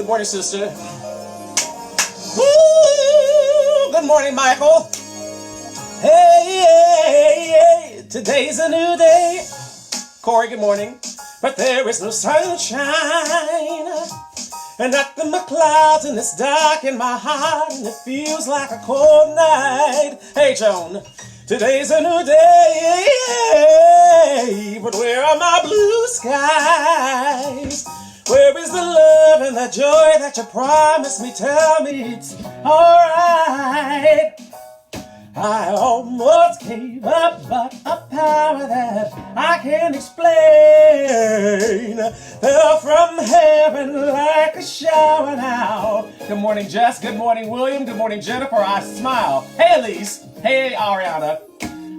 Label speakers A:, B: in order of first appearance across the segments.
A: Good morning, sister. Woo! Good morning, Michael. Hey, hey, hey, today's a new day. Corey, good morning. But there is no sunshine, and nothing but clouds, and it's dark in my heart, and it feels like a cold night. Hey, Joan, today's a new day, but where are my blue skies? Where is the love and the joy that you promised me? Tell me it's alright. I almost gave up, but a power that I can't explain fell from heaven like a shower now. Good morning, Jess. Good morning, William. Good morning, Jennifer. I smile. Hey, Elise. Hey, Ariana.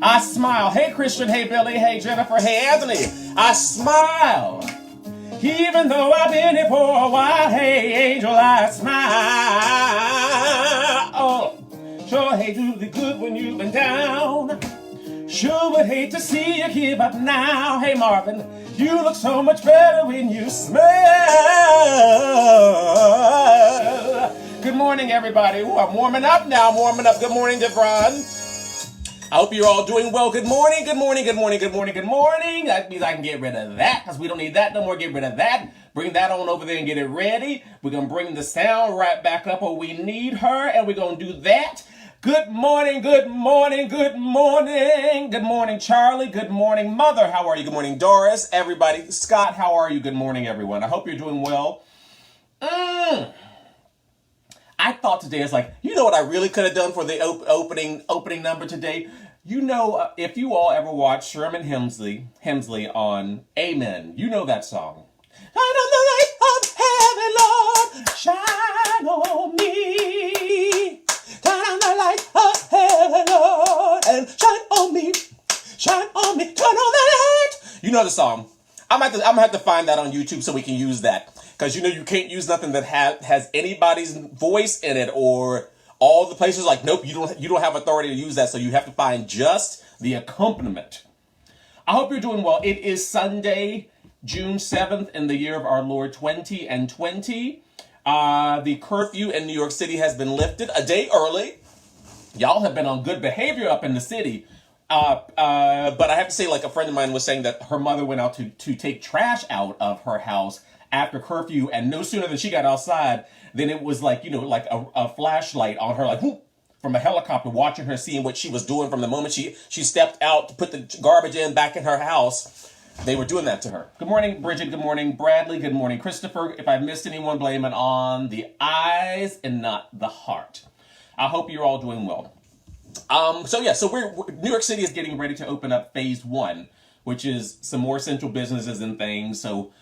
A: I smile. Hey, Christian. Hey, Billy. Hey, Jennifer. Hey, Anthony. I smile. Even though I've been here for a while. Hey, Angel, I smile. Oh. Sure hate to be good when you've been down. Sure would hate to see you give up now. Hey Marvin, you look so much better when you smile. Good morning, everybody. Ooh, I'm warming up now. I'm warming up. Good morning, Devron. I hope you're all doing well. Good morning, good morning, good morning, good morning, good morning. That means I can get rid of that because we don't need that no more. Get rid of that. Bring that on over there and get it ready. We're going to bring the sound right back up where we need her, and we're going to do that. Good morning, good morning, good morning. Good morning, Charlie. Good morning, Mother. How are you? Good morning, Doris. Everybody. Scott, how are you? Good morning, everyone. I hope you're doing well. I thought today, it's like, you know what I really could have done for the opening number today? You know, if you all ever watched Sherman Hemsley on Amen, you know that song. Shine on the light of heaven, Lord, shine on me. Shine on the light of heaven, Lord, and shine on me, turn on the light. You know the song. I'm gonna have to find that on YouTube so we can use that. Because you know you can't use nothing that has anybody's voice in it or all the places like, nope, you don't have authority to use that, so you have to find just the accompaniment. I hope you're doing well. It is Sunday, June 7th in the year of our Lord 2020. The curfew in New York City has been lifted a day early. Y'all have been on good behavior up in the city. But I have to say, like a friend of mine was saying that her mother went out to take trash out of her house after curfew, and no sooner than she got outside, then it was like, you know, like a flashlight on her, like whoop, from a helicopter watching her, seeing what she was doing from the moment she stepped out to put the garbage back in her house. They were doing that to her. Good morning, Bridget. Good morning, Bradley. Good morning, Christopher. If I missed anyone, blame it on the eyes and not the heart. I hope you're all doing well. So New York City is getting ready to open up phase 1, which is some more central businesses and things. So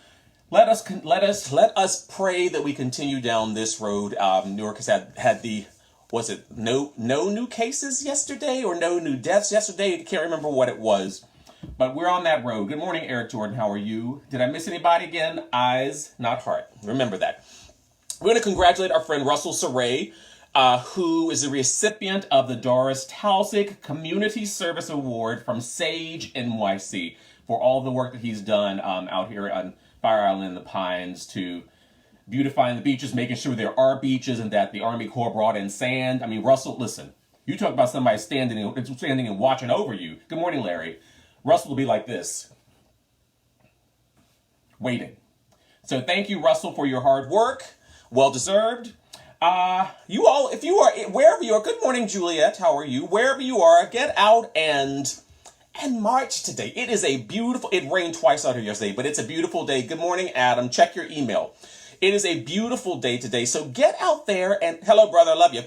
A: let us pray that we continue down this road. New York has had the, was it no new cases yesterday or no new deaths yesterday? I can't remember what it was. But we're on that road. Good morning, Eric Jordan. How are you? Did I miss anybody again? Eyes, not heart. Remember that. We're going to congratulate our friend Russell Saray, who is the recipient of the Doris Taussig Community Service Award from Sage NYC for all the work that he's done out here on Fire Island in the Pines to beautifying the beaches, making sure there are beaches, and that the Army Corps brought in sand. I mean, Russell, listen, you talk about somebody standing and watching over you. Good morning, Larry. Russell will be like this, waiting. So thank you, Russell, for your hard work. Well deserved. You all, if you are, wherever you are, good morning, Juliet. How are you? Wherever you are, get out and march today. It is a beautiful, it rained twice out here yesterday, but it's a beautiful day. Good morning, Adam. Check your email. It is a beautiful day today. So get out there and, hello, brother, I love you.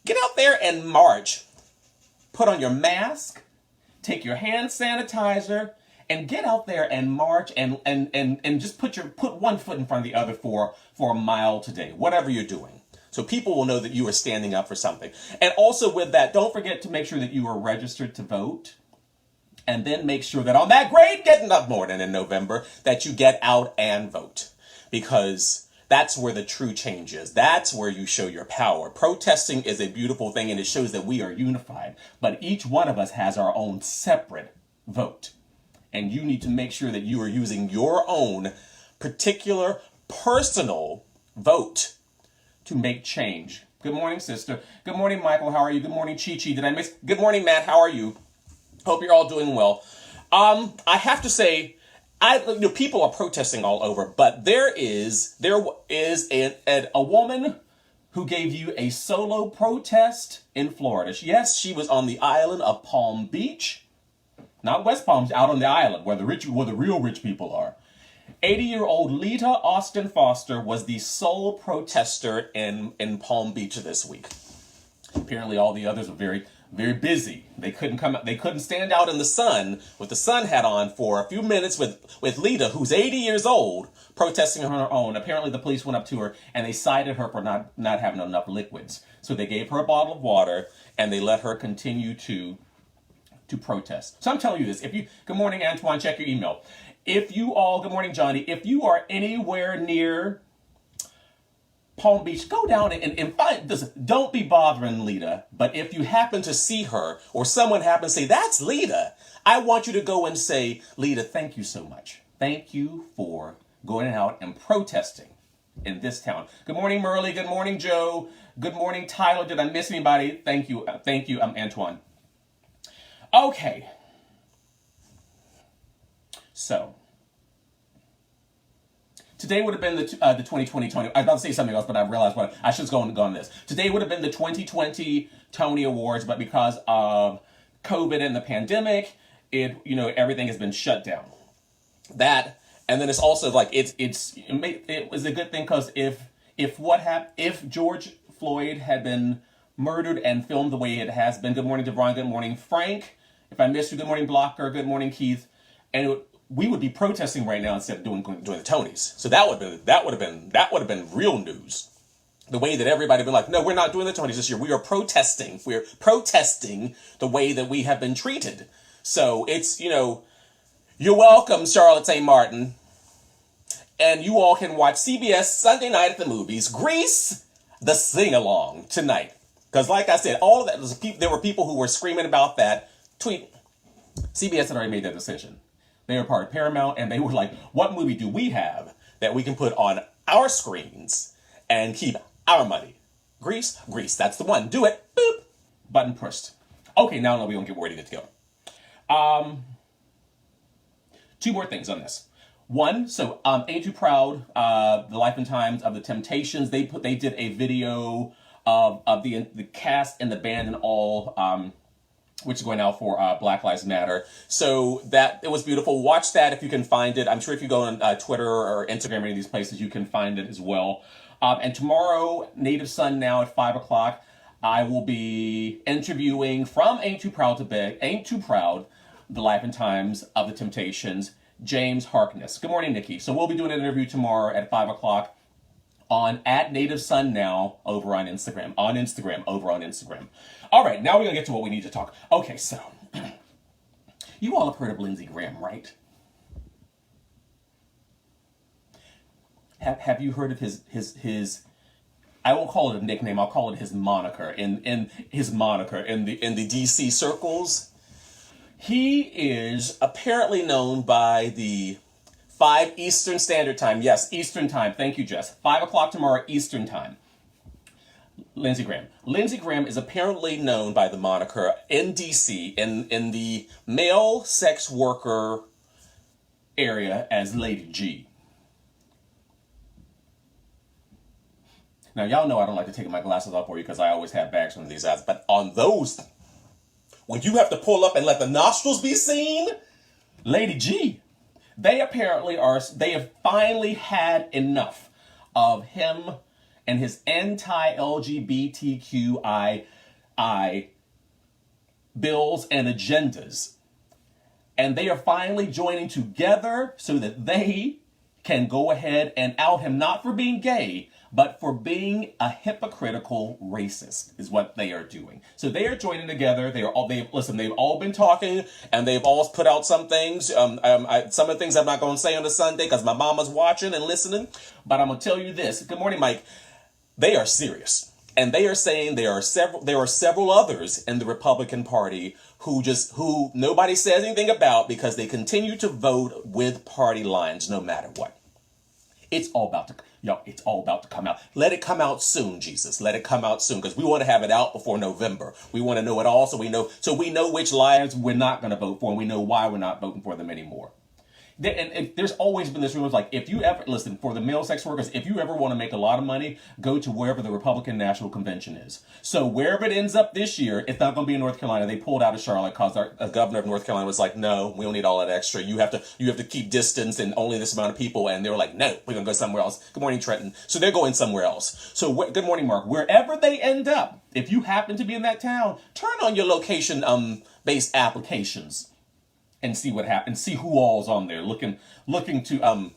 A: Get out there and march. Put on your mask. Take your hand sanitizer and get out there and march and just put one foot in front of the other for a mile today, whatever you're doing. So people will know that you are standing up for something. And also with that, don't forget to make sure that you are registered to vote. And then make sure that on that great getting up morning in November that you get out and vote. Because that's where the true change is. That's where you show your power. Protesting is a beautiful thing, and it shows that we are unified. But each one of us has our own separate vote. And you need to make sure that you are using your own particular personal Vote to make change. Good morning, sister. Good morning, Michael. How are you? Good morning, Chi-Chi. Did I miss? Good morning, Matt. How are you? Hope you're all doing well. I have to say, people are protesting all over, but there is a woman who gave you a solo protest in Florida. Yes, she was on the island of Palm Beach, not West Palm, out on the island where the real rich people are. 80-year-old Lita Austin Foster was the sole protester in Palm Beach this week. Apparently, all the others were very, very busy. They couldn't stand out in the sun with the sun hat on for a few minutes with Lita, who's 80 years old, protesting on her own. Apparently, the police went up to her and they cited her for not having enough liquids. So they gave her a bottle of water and they let her continue to protest. So I'm telling you this. Good morning, Antoine. Check your email. Good morning, Johnny. If you are anywhere near Palm Beach, go down and find this. Don't be bothering Lita, but if you happen to see her or someone happens to say, that's Lita, I want you to go and say, Lita, thank you so much. Thank you for going out and protesting in this town. Good morning, Merle. Good morning, Joe. Good morning, Tyler. Did I miss anybody? Thank you. Antoine. Okay. So, today would have been the 2020 Tony. I was about to say something else, but I realized I should have gone on this. Today would have been the 2020 Tony Awards, but because of COVID and the pandemic, everything has been shut down. That, and then it's also like it was a good thing because if George Floyd had been murdered and filmed the way it has been. Good morning, Devron. Good morning, Frank. If I missed you, good morning, Blocker. Good morning, Keith. And we would be protesting right now instead of doing the Tonys. So that would have been real news. The way that everybody been like, no, we're not doing the Tonys this year. We are protesting. We're protesting the way that we have been treated. So it's, you're welcome, Charlotte St. Martin. And you all can watch CBS Sunday Night at the Movies, Grease, the sing-along tonight. Because like I said, all of that, there were people who were screaming about that. Tweet, CBS had already made their decision. They were part of Paramount, and they were like, what movie do we have that we can put on our screens and keep our money? Grease, that's the one. Do it. Boop. Button pushed. Okay, now we're going to get ready to go. Two more things on this. One, so Ain't Too Proud, The Life and Times of the Temptations, they did a video of the cast and the band and all, which is going out for Black Lives Matter. So it was beautiful. Watch that if you can find it. I'm sure if you go on Twitter or Instagram, any of these places, you can find it as well. And tomorrow, Native Sun Now at 5 o'clock, I will be interviewing from Ain't Too Proud, The Life and Times of the Temptations, James Harkness. Good morning, Nikki. So we'll be doing an interview tomorrow at 5 o'clock on @Native Sun Now over on Instagram. All right, now we're going to get to what we need to talk. Okay, so you all have heard of Lindsey Graham, right? Have you heard of his I won't call it a nickname, I'll call it his moniker in the DC circles? He is apparently known by the 5 Eastern Standard Time. Yes, Eastern Time. Thank you, Jess. 5 o'clock tomorrow, Eastern Time. Lindsey Graham. Lindsey Graham is apparently known by the moniker in DC, in the male sex worker area, as Lady G. Now, y'all know I don't like to take my glasses off for you because I always have bags under these eyes, but on those, when you have to pull up and let the nostrils be seen, Lady G, they have finally had enough of him and his anti-LGBTQI bills and agendas. And they are finally joining together so that they can go ahead and out him, not for being gay, but for being a hypocritical racist is what they are doing. So they are joining together. They've all been talking and they've all put out some things. Some of the things I'm not going to say on a Sunday because my mama's watching and listening, but I'm going to tell you this. Good morning, Mike. They are serious. And they are saying there are several others in the Republican Party who nobody says anything about because they continue to vote with party lines no matter what. It's all about to, it's all about to come out. Let it come out soon, Jesus. Let it come out soon, because we want to have it out before November. We want to know it all, so we know which liars we're not going to vote for, and we know why we're not voting for them anymore. And there's always been this rule of like, if you ever, listen, for the male sex workers, if you ever want to make a lot of money, go to wherever the Republican National Convention is. So wherever it ends up this year, it's not going to be in North Carolina. They pulled out of Charlotte because our governor of North Carolina was like, no, we don't need all that extra. You have to keep distance and only this amount of people. And they were like, no, we're going to go somewhere else. Good morning, Trenton. So they're going somewhere else. So good morning, Mark. Wherever they end up, if you happen to be in that town, turn on your location based applications and see what happens. See who all's on there looking to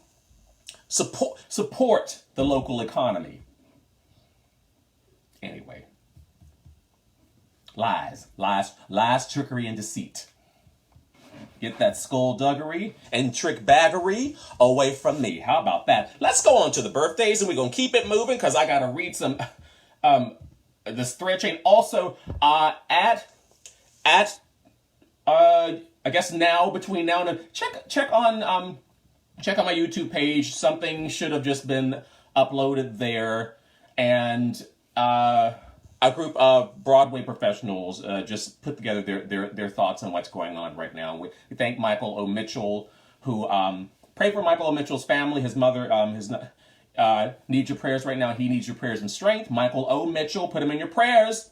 A: support the local economy. Anyway, lies, trickery, and deceit. Get that skullduggery and trickbaggery away from me. How about that? Let's go on to the birthdays, and we're gonna keep it moving because I gotta read some this thread chain. Also, I guess between now and then, check on my YouTube page. Something should have just been uploaded there, and a group of Broadway professionals just put together their thoughts on what's going on right now. We thank Michael O. Mitchell, who pray for Michael O. Mitchell's family. His mother needs your prayers right now. He needs your prayers and strength. Michael O. Mitchell, put him in your prayers.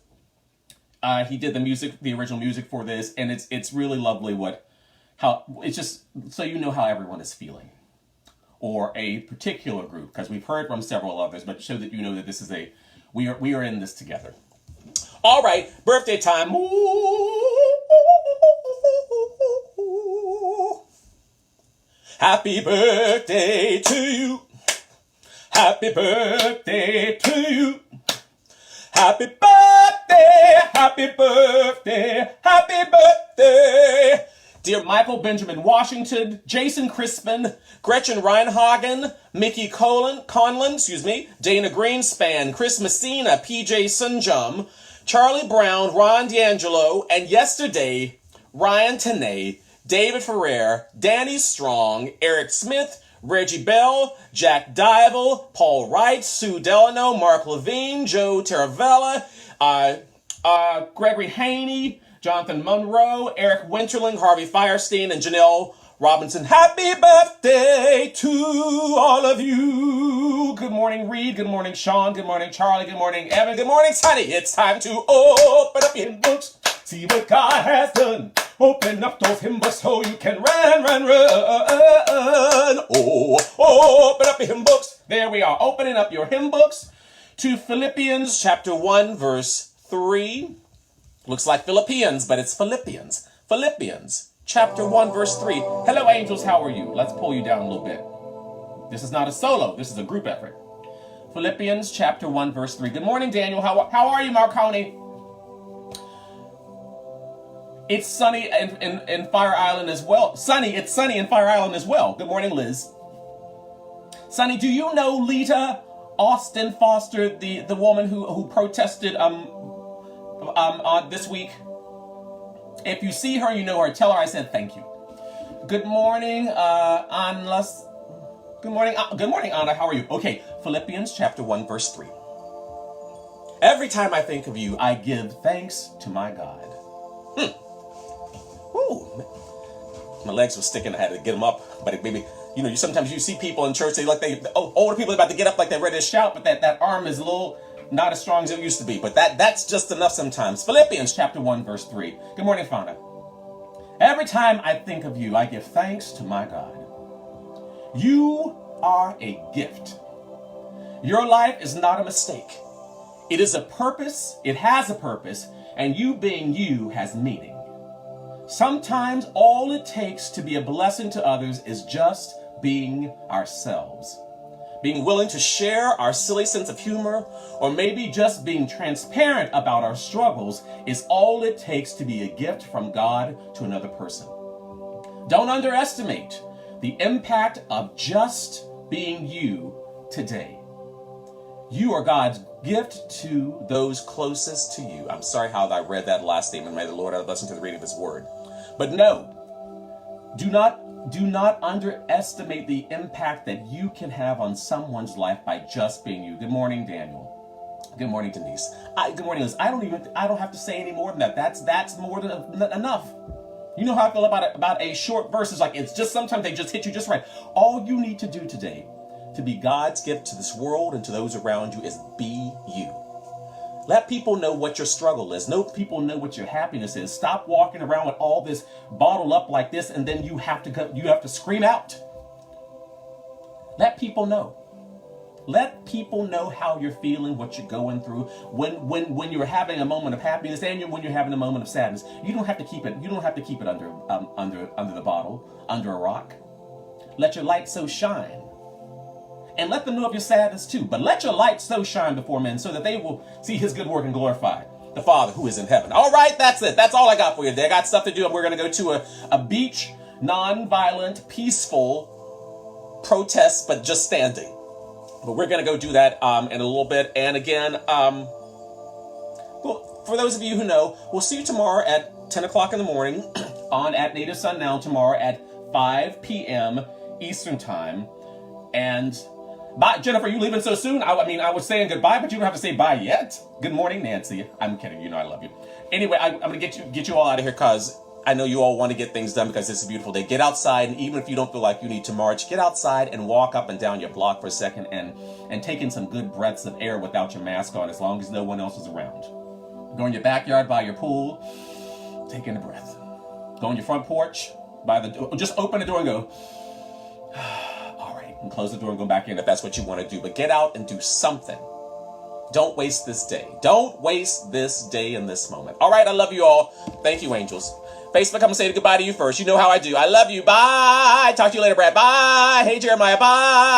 A: He did the original music for this, and it's really lovely how it's just so you know how everyone is feeling, or a particular group, because we've heard from several others, but so that you know that this is we are in this together. All right, birthday time. Happy birthday to you. Happy birthday to you. Happy birthday, happy birthday, happy birthday. Dear Michael Benjamin Washington, Jason Crispin, Gretchen Reinhagen, Mickey Conlon, Dana Greenspan, Chris Messina, PJ Sunjum, Charlie Brown, Ron D'Angelo, and yesterday, Ryan Tanay, David Ferrer, Danny Strong, Eric Smith, Reggie Bell, Jack Dival, Paul Wright, Sue Delano, Mark Levine, Joe Taravella, Gregory Haney, Jonathan Monroe, Eric Winterling, Harvey Firestein, and Janelle Robinson. Happy birthday to all of you. Good morning, Reed. Good morning, Sean. Good morning, Charlie. Good morning, Evan. Good morning, Sonny. It's time to open up your books. See what God has done. Open up those hymn books so you can run. Oh, open up your hymn books. There we are, opening up your hymn books to Philippians chapter 1, verse 3. Looks like Philippians, but it's Philippians. Philippians chapter 1, verse 3. Hello, angels, how are you? Let's pull you down a little bit. This is not a solo, this is a group effort. Philippians chapter 1, verse 3. Good morning, Daniel. How are you, Marconi? It's sunny in Fire Island as well. It's sunny in Fire Island as well. Good morning, Liz. Sonny, do you know Lita Austin Foster, the woman who protested this week? If you see her, you know her. Tell her I said thank you. Good morning, Anlas. Good morning, Anna. How are you? Okay, Philippians chapter 1, verse 3. Every time I think of you, I give thanks to my God. Ooh, my legs were sticking. I had to get them up, but maybe sometimes you see people in church. Older people are about to get up like they're ready to shout, but that arm is a little not as strong as it used to be. But that's just enough sometimes. Philippians chapter 1, verse 3. Good morning, Fauna. Every time I think of you, I give thanks to my God. You are a gift. Your life is not a mistake. It is a purpose. It has a purpose, and you being you has meaning. Sometimes all it takes to be a blessing to others is just being ourselves. Being willing to share our silly sense of humor, or maybe just being transparent about our struggles, is all it takes to be a gift from God to another person. Don't underestimate the impact of just being you today. You are God's gift to those closest to you. I'm sorry how I read that last statement. May the Lord add a blessing to the reading of his word. But no, do not Do not underestimate the impact that you can have on someone's life by just being you. Good morning, Daniel. Good morning, Denise. Good morning, Liz. I don't have to say any more than that. That's more than enough. You know how I feel about a short verse. It's like, it's just sometimes they just hit you just right. All you need to do today to be God's gift to this world and to those around you is be you. Let people know what your struggle is. Let people know what your happiness is. Stop walking around with all this bottled up like this, and then you have to scream out. Let people know. Let people know how you're feeling, what you're going through. When you're having a moment of happiness and when you're having a moment of sadness, you don't have to keep it. You don't have to keep it under the bottle, under a rock. Let your light so shine. And let them know of your sadness too. But let your light so shine before men so that they will see his good work and glorify the Father who is in heaven. All right, that's it. That's all I got for you today. I got stuff to do, and we're going to go to a beach, non-violent, peaceful protest, but just standing. But we're going to go do that in a little bit. And again, well, for those of you who know, we'll see you tomorrow at 10 o'clock in the morning on at Native Sun Now, tomorrow at 5 p.m. Eastern Time. And bye, Jennifer, you leaving so soon? I was saying goodbye, but you don't have to say bye yet. Good morning, Nancy. I'm kidding. You know I love you. Anyway, I'm going to get you all out of here because I know you all want to get things done because it's a beautiful day. Get outside, and even if you don't feel like you need to march, get outside and walk up and down your block for a second and take in some good breaths of air without your mask on, as long as no one else is around. Go in your backyard by your pool, take in a breath. Go on your front porch, by the door, just open the door and go, and close the door and go back in if that's what you want to do. But get out and do something. Don't waste this day. Don't waste this day in this moment. All right, I love you all. Thank you, angels. Facebook, I'm going to say goodbye to you first. You know how I do. I love you. Bye. Talk to you later, Brad. Bye. Hey, Jeremiah. Bye.